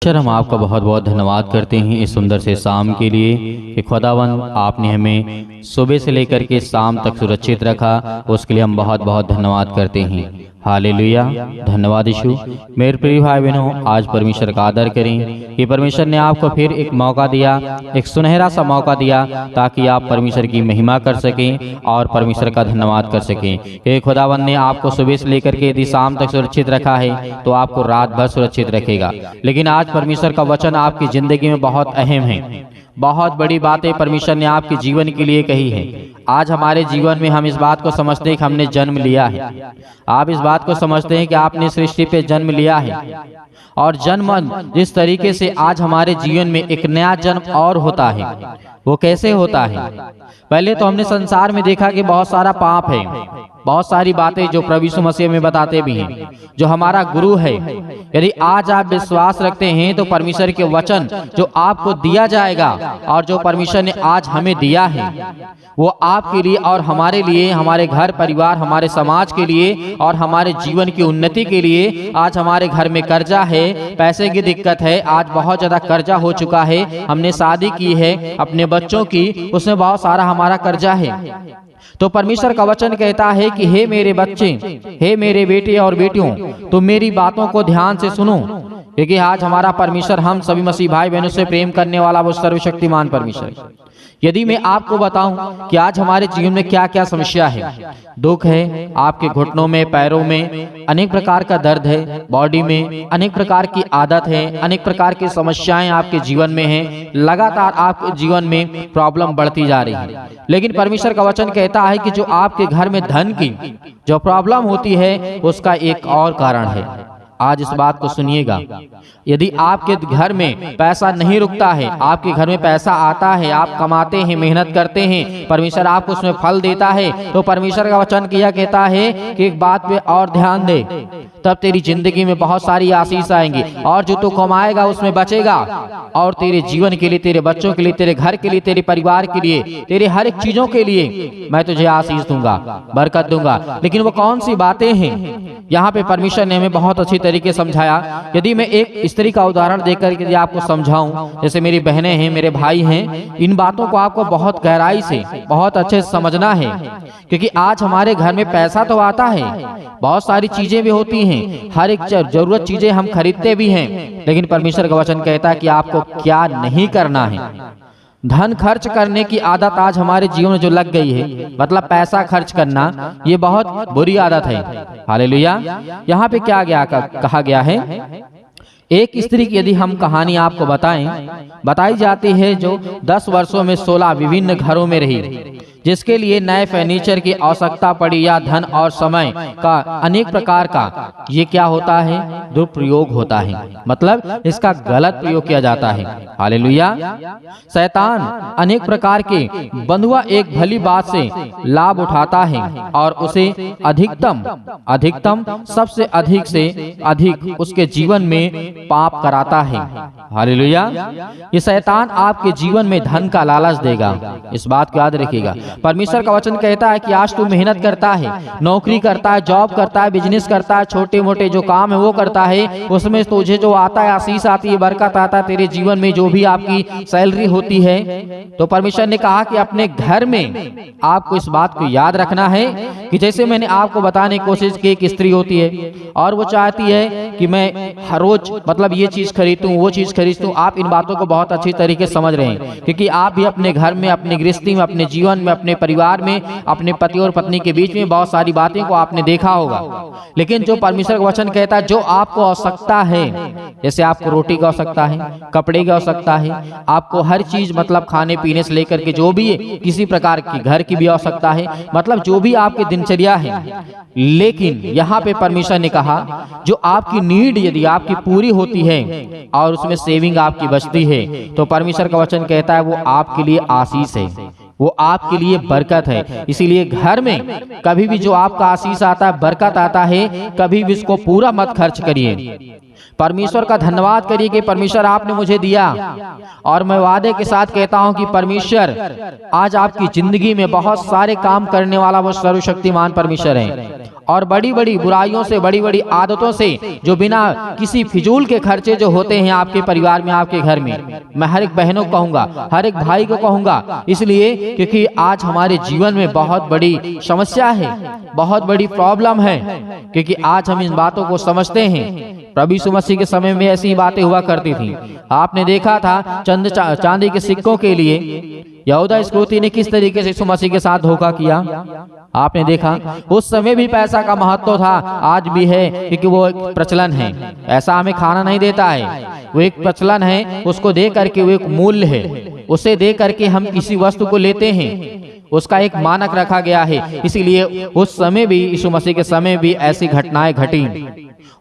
Sir, हम आपका बहुत बहुत धन्यवाद करते हैं इस सुंदर से शाम के लिए कि खुदावन आपने हमें सुबह से लेकर के शाम तक सुरक्षित रखा। उसके लिए हम बहुत बहुत धन्यवाद करते हैं। हालेलुया, धन्यवाद यीशु। मेरे प्रिय भाई बहनों, आज परमेश्वर का आदर करें कि परमेश्वर ने आपको फिर एक मौका दिया, एक सुनहरा सा मौका दिया ताकि आप परमेश्वर की महिमा कर सकें और परमेश्वर का धन्यवाद कर सकें कि खुदावन ने आपको सुबह से लेकर के यदि शाम तक सुरक्षित रखा है तो आपको रात भर सुरक्षित रखेगा। लेकिन आज परमेश्वर का वचन आपकी जिंदगी में बहुत अहम है। बहुत बड़ी बातें परमेश्वर ने आपके जीवन के लिए कही है। आज हमारे जीवन में हम इस बात को समझते हैं कि हमने जन्म लिया है। आप इस बात को समझते हैं कि आपने सृष्टि पे जन्म लिया है और जन्म जिस तरीके से आज हमारे जीवन में एक नया जन्म और होता है, वो कैसे होता है? पहले तो हमने संसार में देखा कि बहुत सारा पाप है, बहुत सारी बातें जो प्रभु यीशु मसीह में बताते भी हैं, जो हमारा गुरु है। यदि आज आप विश्वास रखते हैं तो परमेश्वर के वचन जो आपको दिया जाएगा और जो परमेश्वर ने आज हमें दिया है वो आपके लिए और हमारे लिए, हमारे घर परिवार, हमारे समाज के लिए और हमारे जीवन की उन्नति के लिए। आज हमारे घर में कर्जा है, पैसे की दिक्कत है, आज बहुत ज्यादा कर्जा हो चुका है। हमने शादी की है अपने बच्चों की, उसमें बहुत सारा हमारा कर्जा है। तो परमेश्वर का वचन कहता है कि हे मेरे बच्चे, हे मेरे बेटे और बेटियों, तुम मेरी बातों को ध्यान से सुनो, क्योंकि आज हमारा परमेश्वर हम सभी मसीह भाई बहनों से प्रेम करने वाला वो सर्वशक्तिमान परमेश्वर। यदि मैं आपको बताऊं कि आज हमारे जीवन में क्या क्या समस्या है, दुख है, आपके घुटनों में, पैरों में अनेक प्रकार का दर्द है, बॉडी में अनेक प्रकार की आदत है, अनेक प्रकार की समस्याएं आपके जीवन में हैं, लगातार आपके जीवन में प्रॉब्लम बढ़ती जा रही है। लेकिन परमेश्वर का वचन कहता है कि जो आपके घर में धन की जो प्रॉब्लम होती है उसका एक और कारण है। आज इस बात को सुनिएगा, यदि आपके घर में पैसा नहीं रुकता है, आपके घर में पैसा आता है, आप कमाते हैं, मेहनत करते हैं, परमेश्वर आपको उसमें फल देता है, तो परमेश्वर का वचन किया कहता है कि एक बात पे और ध्यान दे, तब तेरी जिंदगी में बहुत सारी आशीष आएंगी और जो तू कमाएगा उसमें बचेगा और तेरे जीवन के लिए, तेरे बच्चों के लिए, तेरे घर के लिए, तेरे परिवार के लिए, तेरे हर एक चीजों के लिए मैं तुझे आशीष दूंगा, बरकत दूंगा। लेकिन वो कौन सी बातें हैं? यहाँ पे परमेश्वर ने हमें बहुत अच्छी तरीके समझाया। यदि मैं एक स्त्री का उदाहरण देकर यदि आपको समझाऊं, जैसे मेरी बहनें हैं, मेरे भाई हैं, इन बातों को आपको बहुत गहराई से, बहुत अच्छे से समझना है, क्योंकि आज हमारे घर में पैसा तो आता है, बहुत सारी चीजें भी होती हैं, हर एक जरूरत चीजें हम खरीदते भी हैं, लेकिन परमेश्वर का वचन कहता है कि आपको क्या नहीं करना है। धन खर्च करने की आदत आज हमारे जीवन में जो लग गई है, मतलब पैसा खर्च करना, ये बहुत बुरी आदत है। हालेलुया। यहाँ पे क्या कहा गया है? एक स्त्री की यदि हम कहानी आपको बताई जाती है जो 10 वर्षों में 16 विभिन्न घरों में रही, जिसके लिए नए फर्नीचर की आवश्यकता पड़ी या धन और समय का अनेक प्रकार का ये क्या होता है? दुरुपयोग होता है, मतलब इसका गलत प्रयोग किया जाता है। हालेलुया। शैतान अनेक प्रकार के बंधुआ एक भली बात से लाभ उठाता है और उसे अधिकतम सबसे अधिक से अधिक उसके जीवन में पाप कराता है। हालेलुया। ये शैतान आपके जीवन में धन का लालच देगा, इस बात को याद रखिएगा। परमेश्वर का वचन कहता है कि आज तू मेहनत करता है, नौकरी करता है, जॉब करता है, बिजनेस करता है, छोटे मोटे जो काम है वो करता है, उसमें तुझे जो आता है, आशीष आती है, बरकत आता है, तेरे जीवन में जो भी आपकी सैलरी होती है, तो परमेश्वर ने कहा कि अपने घर में आपको इस बात को याद रखना है कि जैसे मैंने आपको बताने की कोशिश की, एक स्त्री होती है और वो चाहती है कि मैं हर रोज मतलब ये चीज खरीदूं, वो चीज खरीदूं। आप इन बातों को बहुत अच्छी तरीके से समझ रहे हैं, क्योंकि आप भी अपने घर में, अपनी गृहस्थी में, अपने जीवन में, अपने परिवार में, अपने पति और पत्नी के बीच में बहुत सारी बातें को आपने देखा होगा। लेकिन जो परमेश्वर का वचन कहता है, जो आपको आवश्यकता है, जैसे आपको रोटी की आवश्यकता है, कपड़े की आवश्यकता है, आपको हर चीज मतलब खाने पीने से लेकर के जो भी है, किसी प्रकार की घर की भी आवश्यकता है, मतलब जो भी आपकी दिनचर्या है। लेकिन यहाँ पे परमेश्वर ने कहा जो आपकी नीड यदि आपकी पूरी होती है और उसमें सेविंग आपकी बचती है, तो परमेश्वर का वचन कहता है वो आपके लिए आशीष है, वो आपके लिए बरकत है। इसीलिए घर में कभी भी जो आपका आशीष आता है, बरकत आता है, कभी भी इसको पूरा मत खर्च करिए। परमेश्वर का धन्यवाद करिए कि परमेश्वर आपने मुझे दिया, और मैं वादे के साथ कहता हूं कि परमेश्वर आज आपकी जिंदगी में बहुत सारे काम करने वाला वो सर्वशक्तिमान परमेश्वर है। और बड़ी बड़ी बुराइयों से, बड़ी बड़ी आदतों से, जो बिना किसी फिजूल के खर्चे जो होते हैं आपके परिवार में, आपके घर में। मैं हर एक बहनों को कहूँगा, हर एक भाई को कहूँगा, इसलिए क्योंकि आज हमारे जीवन में बहुत बड़ी समस्या है, बहुत बड़ी प्रॉब्लम है, क्योंकि आज हम इन बातों को समझते हैं। प्रभु यीशु मसीह के समय में ऐसी बातें हुआ करती थी। आपने देखा था चांदी के सिक्कों के लिए यहूदा इस्करियोती ने किस तरीके से यीशु मसीह के साथ धोखा किया। आपने देखा उस समय भी पैसा का महत्व था, आज भी है, क्योंकि वो एक प्रचलन है। ऐसा हमें खाना नहीं देता है, वो एक प्रचलन है, उसको दे करके वो एक मूल्य है, उसे दे करके हम किसी वस्तु को लेते हैं, उसका एक मानक रखा गया है। इसीलिए उस समय भी, यीशु मसीह के समय भी ऐसी घटनाएं घटी।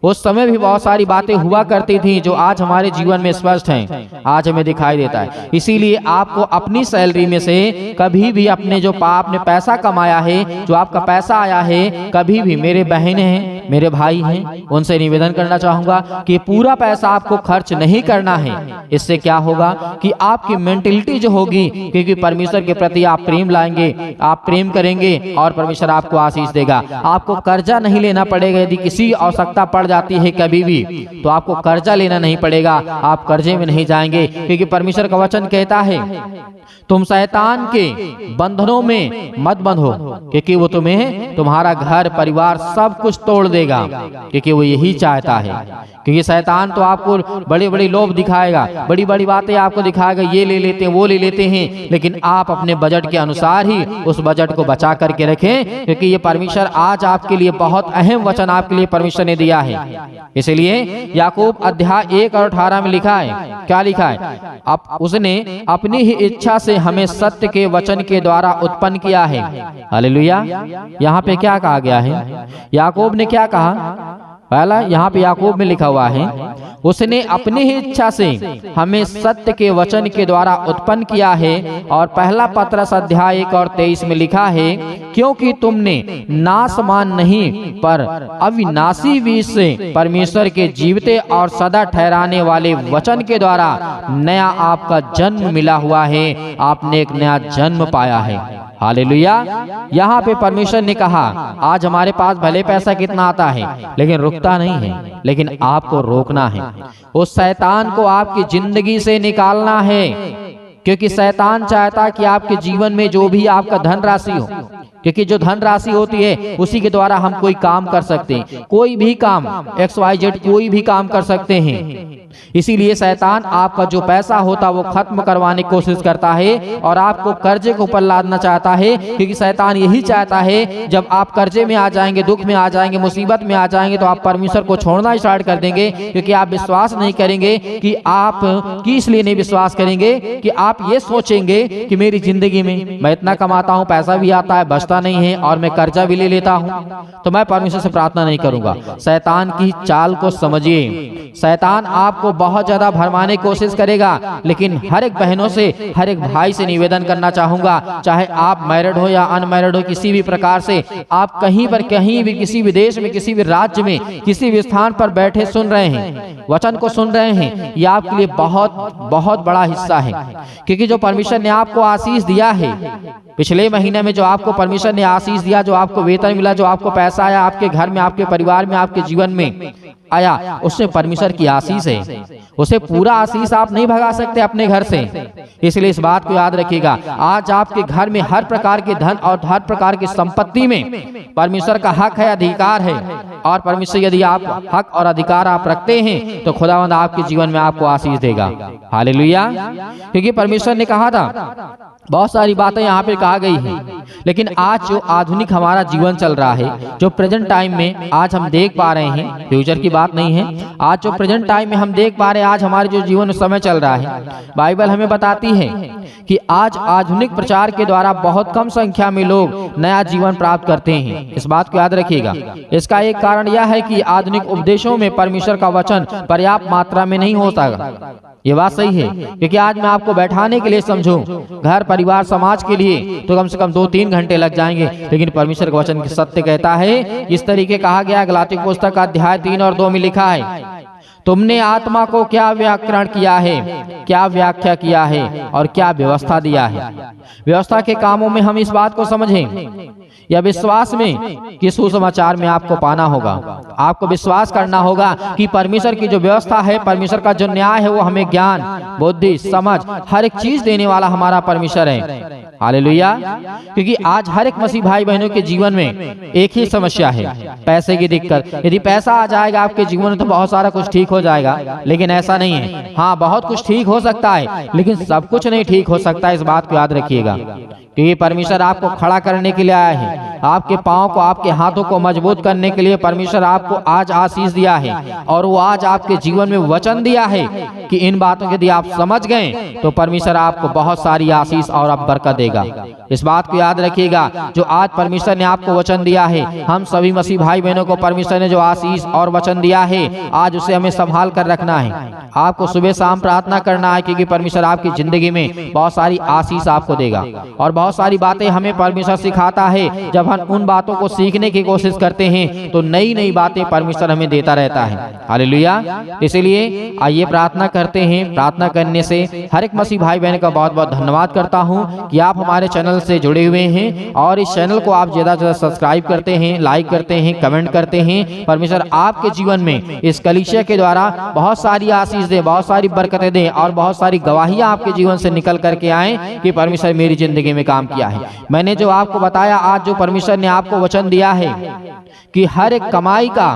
उस समय भी बहुत सारी बातें हुआ करती थी जो आज हमारे जीवन में स्पष्ट हैं, आज हमें दिखाई देता है। इसीलिए आपको अपनी सैलरी में से कभी भी अपने जो आपने पैसा कमाया है, जो आपका पैसा आया है, कभी भी मेरे बहनें हैं, मेरे भाई हैं, उनसे निवेदन करना चाहूंगा कि पूरा पैसा आपको खर्च नहीं करना है। इससे क्या होगा कि आपकी मेंटलिटी जो होगी, क्योंकि परमेश्वर के प्रति आप प्रेम लाएंगे, आप प्रेम करेंगे और परमेश्वर आपको आशीष देगा। आपको कर्जा नहीं लेना पड़ेगा। यदि किसी आवश्यकता पड़ जाती है कभी भी, तो आपको कर्जा लेना नहीं पड़ेगा, आप कर्जे में नहीं जाएंगे, क्योंकि परमेश्वर का वचन कहता है तुम शैतान के बंधनों में मत बंधो, क्योंकि वो तुम्हें, तुम्हारा घर परिवार सब कुछ तोड़ देगा, क्योंकि वो यही चाहता है। क्योंकि शैतान तो आपको बड़ी बड़ी लोभ दिखाएगा, बड़ी बड़ी बातें आपको दिखाएगा, ये ले लेते हैं, वो ले लेते हैं, लेकिन आप अपने बजट के अनुसार ही उस बजट को बचा करके रखें, क्योंकि ये परमेश्वर आज आपके लिए बहुत अहम वचन आपके लिए परमेश्वर ने दिया है। इसलिए याकूब अध्याय 1 और 18 में लिखा है, क्या लिखा है? अब उसने अपनी ही इच्छा से हमें सत्य के वचन के द्वारा उत्पन्न किया है। हालेलुया। यहाँ पे क्या कहा गया है? याकूब ने क्या कहा? पहला यहाँ पे याकूब में लिखा हुआ है, उसने अपनी ही इच्छा से हमें सत्य के वचन के द्वारा उत्पन्न किया है। और पहला पत्रस अध्याय 1 और 23 में लिखा है, क्योंकि तुमने नाशमान नहीं पर अविनाशी बीज से परमेश्वर के जीवते और सदा ठहराने वाले वचन के द्वारा नया आपका जन्म मिला हुआ है। आपने एक नया जन्म पाया है। हालेलुया। यहाँ पे परमेश्वर ने कहा, आज हमारे पास भले पैसा कितना आता है, लेकिन रुकता नहीं है, लेकिन आपको रोकना है। उस शैतान को आपकी जिंदगी से निकालना है, क्योंकि शैतान चाहता कि आपके जीवन में जो भी आपका धन राशि हो, क्योंकि जो धन राशि होती है उसी के द्वारा हम कोई काम कर सकते हैं, कोई भी काम, XYZ कोई भी काम कर सकते हैं। इसीलिए शैतान आपका जो पैसा होता है वो खत्म करवाने की कोशिश करता है और आपको कर्जे के ऊपर लादना चाहता है, क्योंकि शैतान यही चाहता है जब आप कर्जे में आ जाएंगे, दुख में आ जाएंगे, मुसीबत में आ जाएंगे, तो आप परमेश्वर को छोड़ना स्टार्ट कर देंगे, क्योंकि आप विश्वास नहीं करेंगे कि आप किस लिए नहीं विश्वास करेंगे कि आप ये सोचेंगे कि मेरी जिंदगी में मैं इतना कमाता हूँ, पैसा भी आता है, बचता नहीं है और मैं कर्जा भी ले लेता हूँ, तो मैं परमेश्वर से प्रार्थना नहीं करूंगा। शैतान की चाल को समझिए। शैतान आपको बहुत ज्यादा भरमाने की कोशिश करेगा, लेकिन हर एक बहनों से, हर एक भाई से निवेदन करना चाहूंगा, चाहे आप मैरिड हो या अनमैरिड हो, किसी भी प्रकार से आप कहीं पर, कहीं भी, किसी भी देश में, किसी भी राज्य में, किसी भी स्थान पर बैठे सुन रहे हैं, वचन को सुन रहे हैं, यह आपके लिए बहुत बहुत बड़ा हिस्सा है। क्योंकि जो परमेश्वर ने आपको आशीष दिया है, पिछले महीने में जो आपको परमेश्वर ने आशीष दिया, जो आपको वेतन मिला, जो आपको पैसा आया, आपके घर में, आपके परिवार में, आपके जीवन में आया, उसमें परमेश्वर की आशीष है। उसे पूरा आशीष आप नहीं भगा सकते अपने घर से। इसलिए इस बात को याद रखिएगा, आज आपके घर में हर प्रकार के धन और हर प्रकार की संपत्ति में परमेश्वर का हक है, अधिकार है। और परमेश्वर यदि आप हक और अधिकार आप रखते हैं, तो खुदावंद आपके जीवन में आपको आशीष देगा। हालेलुया। क्योंकि परमेश्वर ने कहा था, बहुत सारी बातें यहाँ पे कहा गई है, लेकिन आज जो आधुनिक हमारा जीवन चल रहा है, जो प्रेजेंट टाइम में आज हम देख पा रहे हैं, फ्यूचर की बात नहीं है, आज जो प्रेजेंट टाइम में हम देख पा रहे हैं, आज हमारे जो जीवन में समय चल रहा है, बाइबल हमें बताती है कि आज आधुनिक प्रचार के द्वारा बहुत कम संख्या में लोग नया जीवन प्राप्त करते हैं। इस बात को याद रखिएगा। इसका एक कारण यह है कि आधुनिक उपदेशों में परमेश्वर का वचन पर्याप्त मात्रा में नहीं होता। ये बात सही है, क्योंकि आज मैं आपको बैठाने के लिए समझूं, घर परिवार समाज के लिए, तो कम से कम 2-3 घंटे लग जाएंगे, लेकिन परमेश्वर का वचन सत्य कहता है, इस तरीके कहा गया, गलाती पुस्तक का अध्याय 3 और 2 में लिखा है, तुमने आत्मा को क्या व्याकरण किया है, क्या व्याख्या किया है और क्या व्यवस्था दिया है। व्यवस्था के कामों में हम इस बात को समझें या विश्वास में कि सुसमाचार में आपको पाना होगा। आपको विश्वास करना होगा कि परमेश्वर की जो व्यवस्था है, परमेश्वर का जो न्याय है, वो हमें ज्ञान, बुद्धि, समझ, हर एक चीज देने वाला हमारा परमेश्वर है। हालेलुया। क्योंकि आज हर एक मसीह भाई बहनों के जीवन में एक ही समस्या है, पैसे की दिक्कत। यदि पैसा आ जाएगा आपके जीवन में तो बहुत सारा कुछ ठीक हो जाएगा, लेकिन ऐसा नहीं है। हाँ, बहुत कुछ ठीक हो सकता है, लेकिन सब कुछ नहीं ठीक हो सकता। इस बात को याद रखिएगा, क्योंकि परमेश्वर आपको खड़ा करने के लिए आया है। आपके पांव को, आपके हाथों को मजबूत करने के लिए परमेश्वर आपको आज आशीष दिया है, और वो आज आपके जीवन में वचन दिया है कि इन बातों को यदि आप समझ गए तो परमेश्वर आपको बहुत सारी आशीष और अब बरकत देगा। इस बात को याद रखिएगा, जो आज परमेश्वर ने आपको वचन दिया है, हम सभी मसीह भाई बहनों को परमेश्वर ने जो आशीष और वचन दिया है, आज उसे हमें संभाल कर रखना है। आपको सुबह शाम प्रार्थना करना है, क्योंकि परमेश्वर आपकी जिंदगी में बहुत सारी आशीष आपको देगा। और बहुत सारी बातें हमें परमेश्वर सिखाता है। जब हम उन बातों को सीखने की कोशिश करते हैं तो नई नई बातें परमेश्वर हमें देता रहता है। हालेलुया। इसलिए आइए प्रार्थना करते हैं। प्रार्थना करने से हर एक मसीह भाई बहन का बहुत बहुत धन्यवाद करता हूं कि आप हमारे चैनल से जुड़े हुए हैं, और इस चैनल को आप ज्यादा से ज्यादा सब्सक्राइब करते हैं, लाइक करते हैं, कमेंट करते हैं। परमेश्वर आपके जीवन में इस कलीसिया के द्वारा बहुत सारी आशीष दे, बहुत सारी बरकतें दे, और बहुत सारी गवाहियां आपके जीवन से निकल करके आए कि परमेश्वर मेरी जिंदगी में काम किया है। मैंने जो आपको बताया, आज जो परमेश्वर ने आपको वचन दिया है कि हर एक कमाई का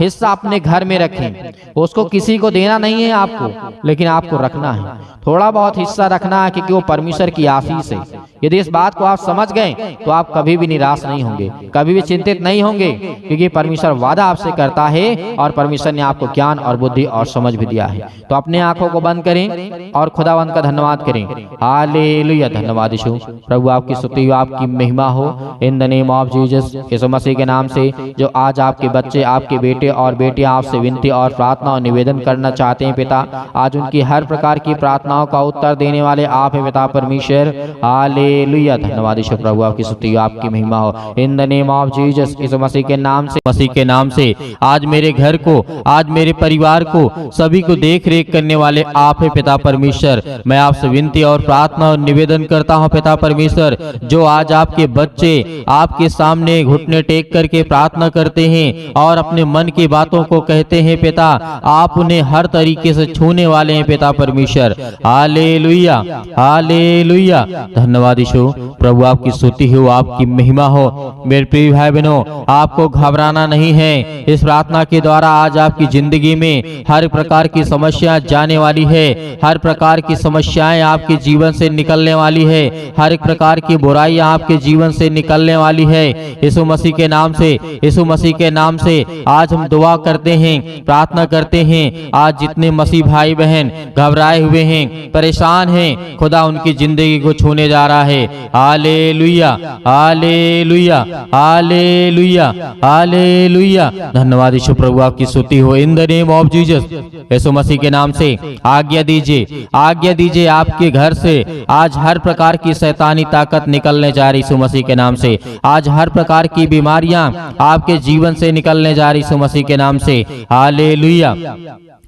हिस्सा अपने घर में रखें, उसको किसी को देना नहीं है आपको, लेकिन आपको रखना है। थोड़ा बहुत हिस्सा रखना है, क्योंकि वो परमेश्वर की आशीष है। यदि इस बात को आप समझ गए तो आप कभी भी निराश नहीं होंगे, कभी भी चिंतित नहीं होंगे, क्योंकि परमेश्वर वादा आपसे करता है, और परमेश्वर ने आपको ज्ञान और बुद्धि और समझ भी दिया है। तो अपने आंखों को बंद करें और खुदावंद का धन्यवाद करें। हालेलुया। धन्यवाद यीशु। प्रभु आपकी स्तुति हो, आपकी महिमा हो, in the name of Jesus. यीशु मसीह के नाम से जो आज आपके बच्चे, आपके बेटे और बेटियां आपसे विनती और प्रार्थना और निवेदन करना चाहते हैं पिता, आज उनकी हर प्रकार की प्रार्थनाओं का उत्तर देने वाले आप हैं पिता परमेश्वर। हालेलुया। धन्यवाद यीशु। प्रभु आपकी स्तुति हो, आपकी महिमा हो, in the name of Jesus. यीशु मसीह के नाम से, मसीह के नाम से आज मेरे घर को, आज मेरे परिवार को, सभी को देख रेख करने वाले आप हैं पिता परमेश्वर। मैं आपसे विनती और प्रार्थना और निवेदन करता हूं पिता परमेश्वर, जो आज आपके बच्चे आपके सामने घुटने टेक करके प्रार्थना करते हैं और अपने मन की बातों को कहते हैं पिता, आप उन्हें हर तरीके से छूने वाले हैं पिता परमेश्वर। हालेलुया। हालेलुया। धन्यवाद यीशु। प्रभु आपकी स्तुति हो, आपकी महिमा हो। मेरे प्रिय भाई बहनों, आपको घबराना नहीं है। इस प्रार्थना के द्वारा आज आपकी जिंदगी में हर प्रकार की समस्या जाने वाली है, हर प्रकार की समस्याएं आपके जीवन से निकलने वाली है, हर एक प्रकार की बुराइयां आपके जीवन से निकलने वाली है। यीशु मसीह के नाम से, यीशु मसीह के नाम से आज हम दुआ करते हैं, प्रार्थना करते हैं। आज जितने मसीह भाई बहन घबराए हुए हैं, परेशान हैं, खुदा उनकी जिंदगी को छूने जा रहा है। हालेलुया। हालेलुया। हालेलुया। हालेलुया। धन्यवाद यीशु। प्रभु आपकी स्तुति हो, in the name of Jesus. यीशु मसीह के नाम से आज्ञा दीजिए, आज्ञा दीजिए आपके घर से आज हर प्रकार की शैतानी ताकत निकलने जा रही। यीशु मसीह के नाम से आज हर प्रकार की बीमारियां आपके जीवन से निकलने जा रही। यीशु मसीह के नाम से। हालेलुया।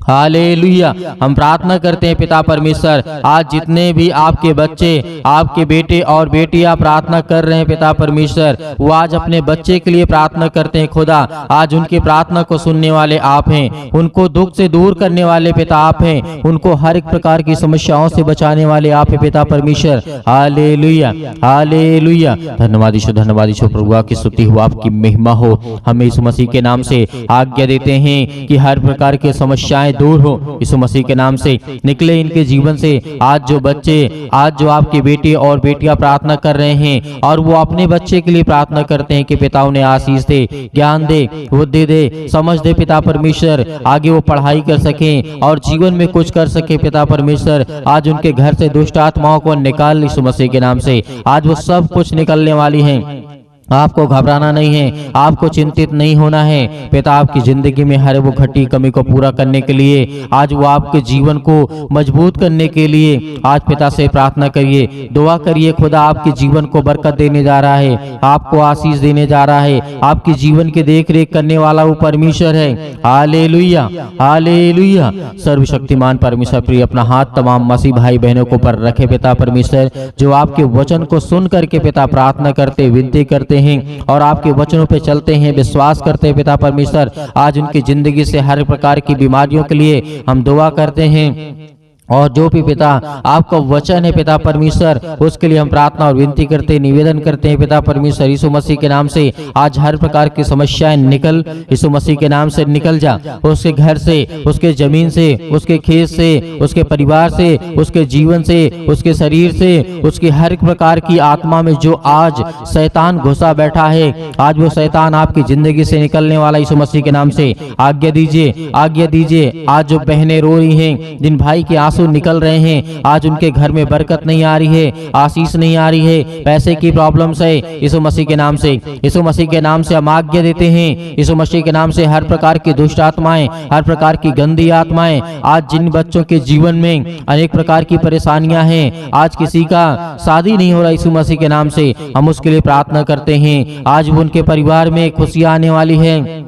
हालेलुया। हम प्रार्थना करते हैं पिता परमेश्वर, आज जितने भी आपके बच्चे, आपके बेटे और बेटियां प्रार्थना कर रहे हैं पिता परमेश्वर, वो आज अपने बच्चे के लिए प्रार्थना करते हैं खुदा। आज उनकी प्रार्थना को सुनने वाले आप हैं, उनको दुख से दूर करने वाले पिता आप हैं, उनको हर एक प्रकार की समस्याओं से बचाने वाले आप हैं पिता परमेश्वर। हालेलुया। हालेलुया। धन्यवाद यीशु। धन्यवाद यीशु। प्रभु की स्तुति हो, आपकी महिमा हो। हम यीशु मसीह के नाम से आज्ञा देते हैं कि हर प्रकार की समस्याएं दूर हो। यीशु मसीह के नाम से निकले इनके जीवन से। आज जो बच्चे, आज जो आपके बेटे और बेटियां प्रार्थना कर रहे हैं और वो अपने बच्चे के लिए प्रार्थना करते हैं कि पिता उन्हें आशीष दे, ज्ञान दे, बुद्धि दे, समझ दे पिता परमेश्वर, आगे वो पढ़ाई कर सकें और जीवन में कुछ कर सके पिता परमेश्वर। आज उनके घर से दुष्ट आत्माओं को निकाल यीशु मसीह के नाम से। आज वो सब कुछ निकलने वाली हैं। आपको घबराना नहीं है, आपको चिंतित नहीं होना है। पिता आपकी जिंदगी में हर वो घटी कमी को पूरा करने के लिए, आज वो आपके जीवन को मजबूत करने के लिए आज पिता से प्रार्थना करिए, दुआ करिए। खुदा आपके जीवन को बरकत देने जा रहा है, आपको आशीष देने जा रहा है। आपके जीवन की देख रेख करने वाला वो परमेश्वर है। Hallelujah, hallelujah. सर्वशक्तिमान परमेश्वर प्रिय अपना हाथ तमाम मसीह भाई बहनों को पर रखे पिता परमेश्वर, जो आपके वचन को सुन करके पिता प्रार्थना करते, विनती करते हैं और आपके वचनों पे चलते हैं, विश्वास करते हैं पिता परमेश्वर, आज उनकी जिंदगी से हर प्रकार की बीमारियों के लिए हम दुआ करते हैं। और जो भी पिता आपका वचन है पिता परमेश्वर, उसके लिए हम प्रार्थना और विनती करते हैं, निवेदन करते हैं पिता परमेश्वर। यीशु मसीह के नाम से आज हर प्रकार की समस्याएं निकल, यीशु मसीह के नाम से निकल जा। उसके घर से, उसके जमीन से, उसके खेत से, उसके परिवार से, उसके जीवन से, उसके शरीर से, उसकी हर प्रकार की आत्मा में जो आज शैतान घुसा बैठा है, आज वो शैतान आपकी जिंदगी से निकलने वाला यीशु मसीह के नाम से आज्ञा दीजिए, आज्ञा दीजिए। आज जो बहनें रो रही हैं, जिन भाई के आंसू निकल रहे हैं, आज उनके घर में बरकत नहीं आ रही है, आशीष नहीं आ रही है, पैसे की प्रॉब्लम्स है, यीशु मसीह के नाम से, यीशु मसीह के नाम से हम आज्ञा देते हैं। यीशु मसीह के नाम से हर प्रकार की दुष्ट आत्माएं, हर प्रकार की गंदी आत्माएं, आज जिन बच्चों के जीवन में अनेक प्रकार की परेशानियां हैं, आज किसी का शादी नहीं हो रहा, यीशु मसीह के नाम से हम उसके लिए प्रार्थना करते हैं। आज वो उनके परिवार में खुशियां आने वाली है,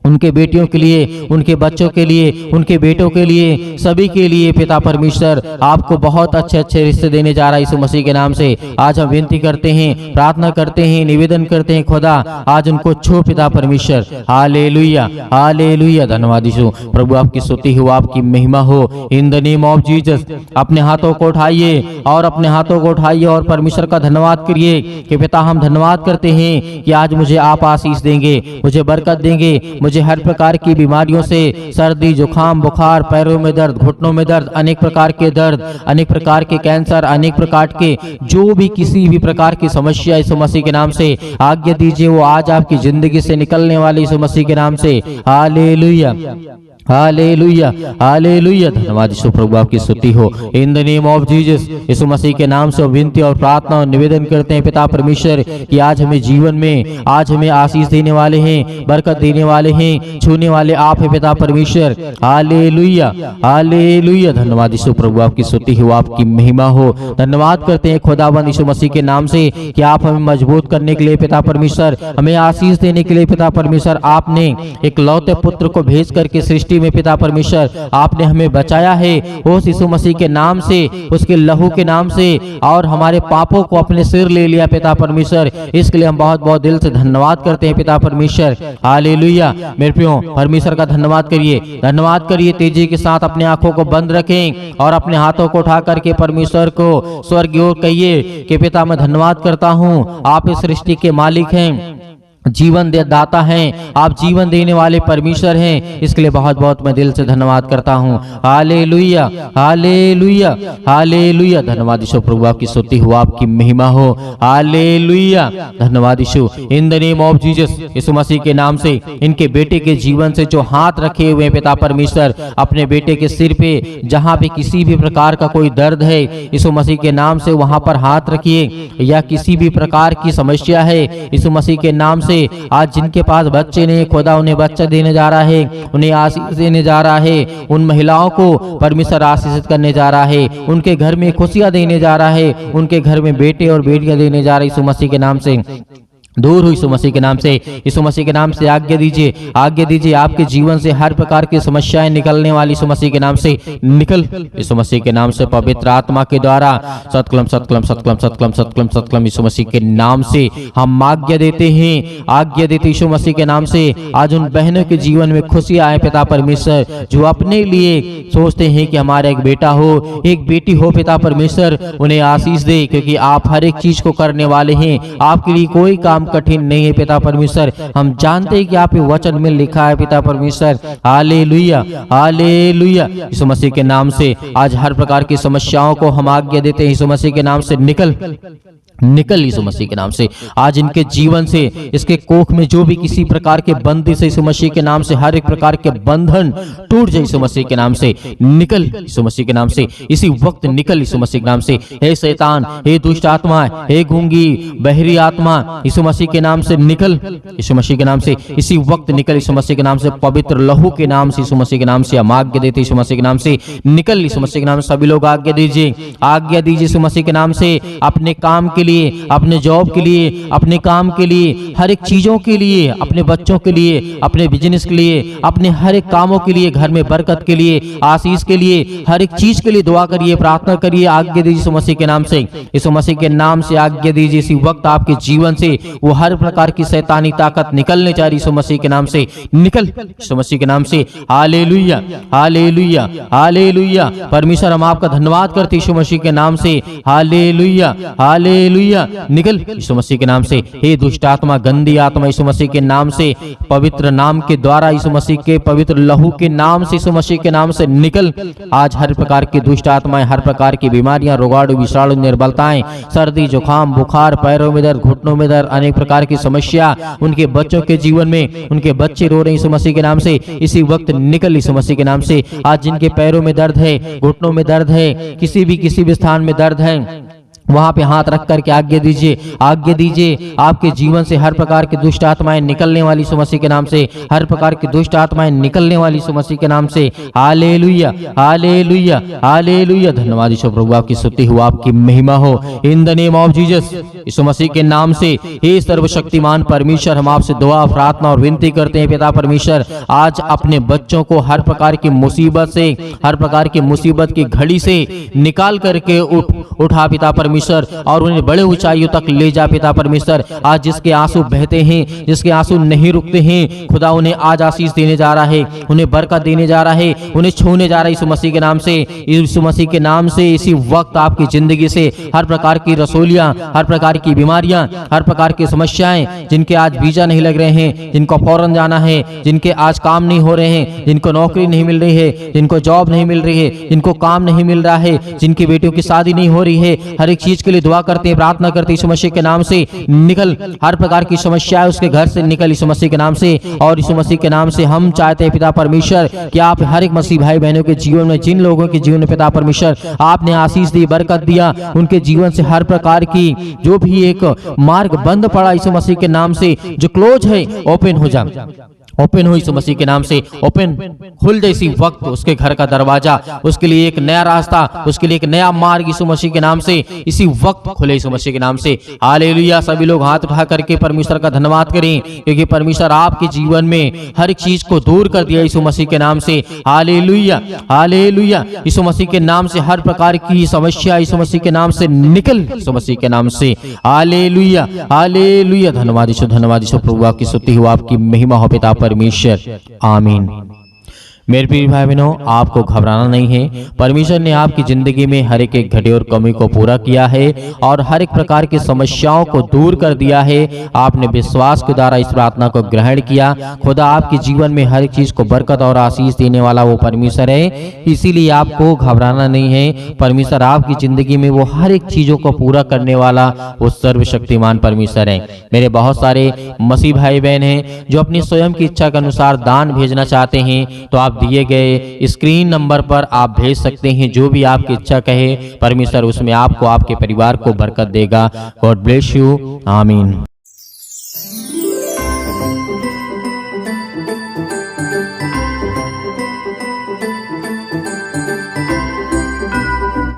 उनके बेटियों के लिए, उनके बच्चों के लिए, उनके बेटों के लिए, सभी के लिए पिता परमेश्वर आपको बहुत अच्छे अच्छे रिश्ते देने जा रहा है यीशु मसीह के नाम से। आज हम विनती करते हैं, प्रार्थना करते हैं, निवेदन करते हैं, खुदा आज उनको छू पिता परमेश्वर। Hallelujah, hallelujah. धन्यवाद यीशु। प्रभु आपकी स्तुति हो, आपकी महिमा हो। In the name of Jesus अपने हाथों को उठाइए और अपने हाथों को उठाइए और परमेश्वर का धन्यवाद करिए कि पिता हम धन्यवाद करते हैं कि आज मुझे आप आशीष देंगे, मुझे बरकत देंगे, मुझे हर प्रकार की बीमारियों से, सर्दी, जुकाम, बुखार, पैरों में दर्द, घुटनों में दर्द, अनेक प्रकार के दर्द, अनेक प्रकार के कैंसर, अनेक प्रकार के जो भी किसी भी प्रकार की समस्या यीशु मसीह के नाम से आज्ञा दीजिए, वो आज आपकी जिंदगी से निकलने वाली यीशु मसीह के नाम से। Hallelujah, hallelujah, hallelujah. धन्यवाद यीशु। प्रभु आपकी स्तुति हो। In the name of Jesus यीशु मसीह के नाम से विनती और प्रार्थना और निवेदन करते हैं पिता परमेश्वर कि आज हमें जीवन में, आज हमें आशीष देने वाले हैं, बरकत देने वाले हैं, छूने वाले आप है पिता परमेश्वर। Hallelujah, hallelujah. धन्यवाद यीशु। प्रभु आपकी स्तुति हो, आपकी महिमा हो। धन्यवाद करते हैं खुदावंद यीशु मसीह के नाम से कि आप हमें मजबूत करने के लिए पिता परमेश्वर, हमें आशीष देने के लिए पिता परमेश्वर, आपने एक लौते पुत्र को भेज करके सृष्टि में पिता परमेश्वर आपने हमें बचाया है उस यीशु मसीह के नाम से, उसके लहू के नाम से, और हमारे पापों को अपने सिर ले लिया पिता परमेश्वर। इसके लिए हम बहुत बहुत दिल से धन्यवाद करते हैं पिता परमेश्वर। हालेलुया। मेरे प्रियो परमेश्वर का धन्यवाद करिए, धन्यवाद करिए। तेजी के साथ अपने आंखों को बंद रखें और अपने हाथों को उठा करके परमेश्वर को स्वर्ग की ओर कहिए कि पिता मैं धन्यवाद करता हूँ, आप इस सृष्टि के मालिक हैं, जीवन दे दाता हैं, आप जीवन देने वाले परमेश्वर हैं। इसके लिए बहुत बहुत मैं दिल से धन्यवाद करता हूँ। Hallelujah, hallelujah, hallelujah. धन्यवाद यीशु। प्रभु आपकी स्तुति हो, आपकी महिमा हो। हालेलुया। धन्यवाद यीशु। In the name of Jesus यीशु मसीह के नाम से इनके बेटे के जीवन से जो हाथ रखे हुए पिता परमेश्वर, अपने बेटे के सिर पे जहाँ पे किसी भी प्रकार का कोई दर्द है यीशु मसीह के नाम से वहां पर हाथ रखिए, या किसी भी प्रकार की समस्या है यीशु मसीह के नाम से, आज जिनके पास बच्चे नहीं, खुदा उन्हें बच्चा देने जा रहा है, उन्हें आशीष देने जा रहा है। उन महिलाओं को परमेश्वर आशीषित करने जा रहा है, उनके घर में खुशियां देने जा रहा है, उनके घर में बेटे और बेटियां देने जा रही यीशु मसीह के नाम से। दूर हो यीशु मसीह के नाम से, यीशु मसीह के नाम से आज्ञा दीजिए, आज्ञा दीजिए। आपके जीवन से हर प्रकार की समस्याएं निकलने वाली यीशु मसीह के नाम से निकल, यीशु मसीह के नाम से पवित्र आत्मा के द्वारा सतकलम सतकलम सतकलम सतकलम सतकलम सतकलम यीशु मसीह के नाम से हम आज्ञा देते हैं, आज्ञा देते यीशु मसीह के नाम से। आज उन बहनों के जीवन में खुशी आए पिता परमेश्वर, जो अपने लिए सोचते हैं कि हमारा एक बेटा हो, एक बेटी हो पिता परमेश्वर, उन्हें आशीष दे, क्योंकि आप हर एक चीज को करने वाले हैं। आपके लिए कोई काम कठिन नहीं है पिता परमेश्वर। हम जानते हैं कि आप वचन में लिखा है पिता परमेश्वर। Hallelujah, hallelujah. यीशु मसीह के नाम से आज हर प्रकार की समस्याओं को हम आज्ञा देते हैं, यीशु मसीह के नाम से निकल, निकल यीशु मसीह के नाम से। आज इनके जीवन से, इसके कोख में जो भी किसी प्रकार के बंदिश यीशु मसीह के नाम से, हर एक प्रकार के बंधन टूट जाए यीशु मसीह के नाम से। निकल यीशु मसीह के नाम से, इसी वक्त निकल यीशु मसीह के नाम से। हे शैतान, हे दुष्ट आत्मा, हे गूंगी बहरी आत्मा, यीशु मसीह के नाम से निकल यीशु मसीह के नाम से। इसी वक्त निकल यीशु मसीह के नाम से। पवित्र लहू के नाम से यीशु मसीह के नाम से हम आज्ञा देते यीशु मसीह के नाम से। निकल यीशु मसीह के नाम से। सभी लोग आज्ञा दीजिए, आज्ञा दीजिए यीशु मसीह के नाम से। अपने काम के लिए, अपने जॉब के लिए, अपने काम के लिए, हर एक चीजों के लिए, अपने बच्चों के लिए, अपने बिजनेस के लिए, अपने हर एक कामों के लिए, घर में बरकत के लिए, आशीष के लिए, हर एक चीज के लिए दुआ करिए, प्रार्थना करिए। आज्ञा दीजिए यीशु मसीह के नाम से। यीशु मसीह के नाम से आज्ञा दीजिए। इसी वक्त आपके जीवन से वो हर प्रकार की शैतानी ताकत निकलने जा रही यीशु मसीह के नाम से। निकल यीशु मसीह के नाम से। Hallelujah, hallelujah, hallelujah. परमेश्वर, हम आपका धन्यवाद करते यीशु मसीह के नाम से। Hallelujah, hallelujah. निकल यीशु मसीह के नाम से। हे दुष्ट आत्मा, गंदी आत्मा, यीशु मसीह के नाम से, पवित्र नाम के द्वारा, यीशु मसीह के पवित्र लहू के नाम से, यीशु मसीह के नाम से निकल। आज हर प्रकार की दुष्ट आत्माएं, हर प्रकार की बीमारियां, रोगाणु, विषाणु, निर्बलताएं, सर्दी, जुकाम, बुखार, पैरों में दर्द, घुटनों में दर्द, अनेक प्रकार की समस्या उनके बच्चों के जीवन में, उनके बच्चे रो रहे हैं यीशु मसीह के नाम से। इसी वक्त निकल यीशु मसीह के नाम से। आज जिनके पैरों में दर्द है, घुटनों में दर्द है, किसी भी स्थान में दर्द है, वहां पे हाथ रख करके आज्ञा दीजिए, आज्ञा दीजिए। आपके जीवन से हर प्रकार की दुष्ट आत्माएं निकलने वाली यीशु मसीह के नाम से, हर प्रकार की दुष्ट आत्माएं निकलने वाली यीशु मसीह के नाम से। Hallelujah, hallelujah, hallelujah. धन्यवाद यीशु प्रभु, आपकी स्तुति हो, आपकी महिमा हो। In the name of Jesus, यीशु मसीह के नाम से। हे सर्वशक्तिमान परमेश्वर, हम आपसे दुआ, प्रार्थना और विनती करते हैं पिता परमेश्वर, आज अपने बच्चों को हर प्रकार की मुसीबत से, हर प्रकार की मुसीबत की घड़ी से निकाल करके उठा पिता परमेश्वर, और उन्हें बड़े ऊंचाइयों तक ले जा पिता परमेश्वर। आज जिसके आंसू बहते हैं, जिसके आंसू नहीं रुकते हैं, खुदा उन्हें आज आशीष देने जा रहा है, उन्हें बरकत देने जा रहा है, उन्हें छूने जा रहा है यीशु मसीह के नाम से। यीशु मसीह के नाम से इसी वक्त आपकी जिंदगी से हर प्रकार की रसोलियां, हर प्रकार की बीमारियां, हर प्रकार की समस्याएं, जिनके आज वीजा नहीं लग रहे हैं, जिनको फौरन जाना है, जिनके आज काम नहीं हो रहे हैं, जिनको नौकरी नहीं मिल रही है, जिनको जॉब नहीं मिल रही है, जिनको काम नहीं मिल रहा है, जिनकी बेटियों की शादी नहीं हो रही है, हर एक चीज के लिए दुआ करते हैं, प्रार्थना करते हैं यीशु मसीह के नाम से। निकल हर प्रकार की समस्याएं उसके घर से निकल यीशु मसीह के नाम से। और यीशु मसीह के नाम से हम चाहते हैं पिता परमेश्वर कि आप हर एक मसीह भाई बहनों के जीवन में, जिन लोगों के जीवन में पिता परमेश्वर आपने आशीष दी, बरकत दिया, उनके जीवन से हर प्रकार की जो भी एक मार्ग बंद पड़ा यीशु मसीह के नाम से, जो क्लोज है, ओपन हो जा, ओपन हो यीशु मसीह के नाम से। ओपन खुल जाए इसी वक्त उसके घर का दरवाजा, उसके लिए एक नया रास्ता, उसके लिए एक नया मार्ग यीशु मसीह के नाम से इसी वक्त खुले यीशु मसीह के नाम से। हालेलुया। सभी लोग हाथ उठा करके परमेश्वर का धन्यवाद करें, क्योंकि परमेश्वर आपके जीवन में हर एक चीज को दूर कर दिया यीशु मसीह के नाम से। Hallelujah, hallelujah. यीशु मसीह के नाम से हर प्रकार की समस्या यीशु मसीह के नाम से निकल यीशु मसीह के नाम से। Hallelujah, hallelujah. धन्यवाद यीशु, धन्यवाद यीशु प्रभु, आपकी स्तुति हो, आपकी महिमा हो पिता परमेश्वर। आमीन। मेरे प्रिय भाई बहनों, आपको घबराना नहीं है। परमेश्वर ने आपकी जिंदगी में हर एक घटे और कमी को पूरा किया है और हर एक प्रकार की समस्याओं को दूर कर दिया है। आपने विश्वास के द्वारा इस प्रार्थना को ग्रहण किया। खुदा आपके जीवन में हर एक चीज को बरकत और आशीष देने वाला वो परमेश्वर है, इसीलिए आपको घबराना नहीं है। परमेश्वर आपकी जिंदगी में वो हर एक चीजों को पूरा करने वाला वो सर्वशक्तिमान परमेश्वर है। मेरे बहुत सारे मसीह भाई बहन हैं जो अपनी स्वयं की इच्छा के अनुसार दान भेजना चाहते हैं, तो आप दिए गए स्क्रीन नंबर पर आप भेज सकते हैं। जो भी आपकी इच्छा कहे, परमेश्वर उसमें आपको, आपके परिवार को बरकत देगा। God bless you. आमीन।